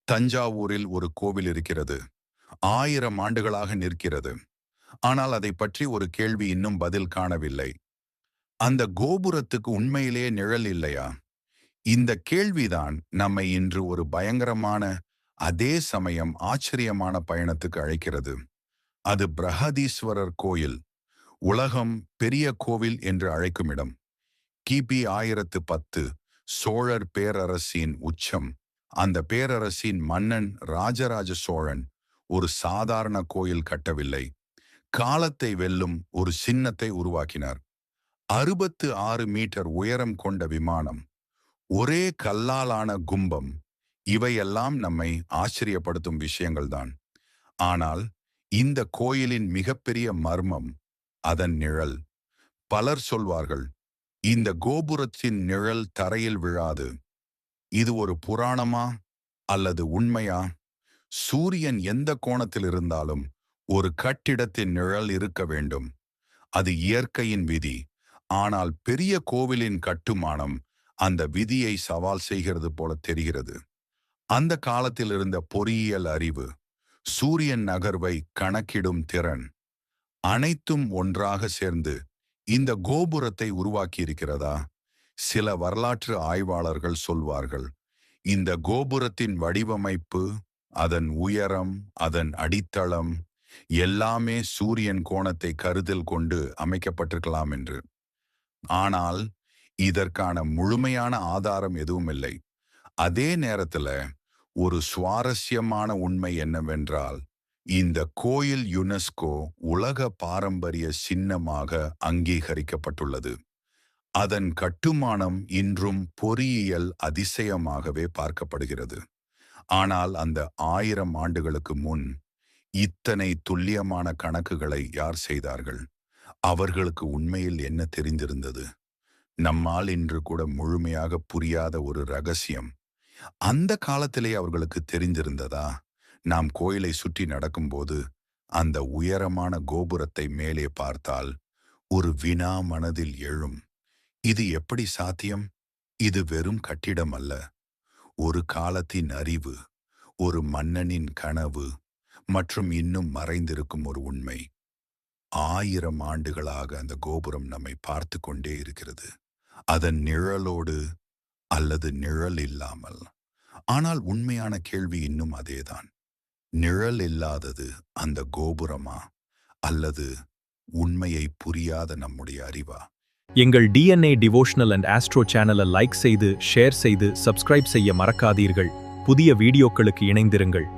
தஞ்சாவூரில் ஒரு கோவில் இருக்கிறது. 1000 ஆண்டுகளாக நிற்கிறது. ஆனால் அதை பற்றி ஒரு கேள்வி இன்னும் பதில் காணவில்லை. அந்த கோபுரத்துக்கு உண்மையிலேயே நிழல் இல்லையா? இந்த கேள்விதான் நம்மை இன்று ஒரு பயங்கரமான, அதே சமயம் ஆச்சரியமான பயணத்துக்கு அழைக்கிறது. அது பிரஹதீஸ்வரர் கோயில், உலகம் பெரிய கோவில் என்று அழைக்கும் இடம். கிபி 1010 சோழர் பேரரசின் உச்சம். அந்த பேரரசின் மன்னன் ராஜராஜ சோழன் ஒரு சாதாரண கோயில் கட்டவில்லை. காலத்தை வெல்லும் ஒரு சின்னத்தை உருவாக்கினார். 66 மீட்டர் உயரம் கொண்ட விமானம், ஒரே கல்லாலான கும்பம். இவையெல்லாம் நம்மை ஆச்சரியப்படுத்தும் விஷயங்கள்தான். ஆனால் இந்த கோயிலின் மிகப்பெரிய மர்மம் அதன் நிழல். பலர் சொல்வார்கள், இந்த கோபுரத்தின் நிழல் தரையில் விழாது. இது ஒரு புராணமா அல்லது உண்மையா? சூரியன் எந்த கோணத்தில் இருந்தாலும் ஒரு கட்டிடத்தின் நிழல் இருக்க வேண்டும். அது இயற்கையின் விதி. ஆனால் பெரிய கோவிலின் கட்டுமானம் அந்த விதியை சவால் செய்கிறது போல தெரிகிறது. அந்த காலத்தில் இருந்த பொறியியல் அறிவு, சூரியன் நகர்வை கணக்கிடும் திறன், அனைத்தும் ஒன்றாக சேர்ந்து இந்த கோபுரத்தை உருவாக்கி இருக்கிறதா? சில வரலாற்று ஆய்வாளர்கள் சொல்வார்கள், இந்த கோபுரத்தின் வடிவமைப்பு, அதன் உயரம், அதன் அடித்தளம் எல்லாமே சூரியன் கோணத்தை கருத்தில் கொண்டு அமைக்கப்பட்டிருக்கலாம் என்று. ஆனால் இதற்கான முழுமையான ஆதாரம் எதுவும் இல்லை. அதே நேரத்துல ஒரு சுவாரஸ்யமான உண்மை என்னவென்றால், இந்த கோயில் யுனெஸ்கோ உலக பாரம்பரிய சின்னமாக அங்கீகரிக்கப்பட்டுள்ளது. அதன் கட்டுமானம் இன்றும் பொறியியல் அதிசயமாகவே பார்க்கப்படுகிறது. ஆனால் அந்த 1000 ஆண்டுகளுக்கு முன் இத்தனை துல்லியமான கணக்குகளை யார் செய்தார்கள்? அவர்களுக்கு உண்மையில் என்ன தெரிந்திருந்தது? நம்மால் இன்று கூட முழுமையாக புரியாத ஒரு ரகசியம் அந்த காலத்திலே அவர்களுக்கு தெரிந்திருந்ததா? நாம் கோயிலை சுற்றி நடக்கும்போது அந்த உயரமான கோபுரத்தை மேலே பார்த்தால் ஒரு வினா மனதில் எழும். இது எப்படி சாத்தியம்? இது வெறும் கட்டிடம் அல்ல. ஒரு காலத்தின் அறிவு, ஒரு மன்னனின் கனவு, மற்றும் இன்னும் மறைந்திருக்கும் ஒரு உண்மை. 1000 ஆண்டுகளாக அந்த கோபுரம் நம்மை பார்த்து கொண்டே இருக்கிறது. அதன் நிழலோடு அல்லது நிழல் இல்லாமல். ஆனால் உண்மையான கேள்வி இன்னும் அதேதான். நிழல் இல்லாதது அந்த கோபுரமா, அல்லது உண்மையை புரியாத நம்முடைய அறிவா? எங்கள் டிஎன்ஏ டிவோஷனல் அண்ட் ஆஸ்ட்ரோ சேனலை லைக் செய்து, ஷேர் செய்து, சப்ஸ்கிரைப் செய்ய மறக்காதீர்கள். புதிய வீடியோக்களுக்கு இணைந்திருங்கள்.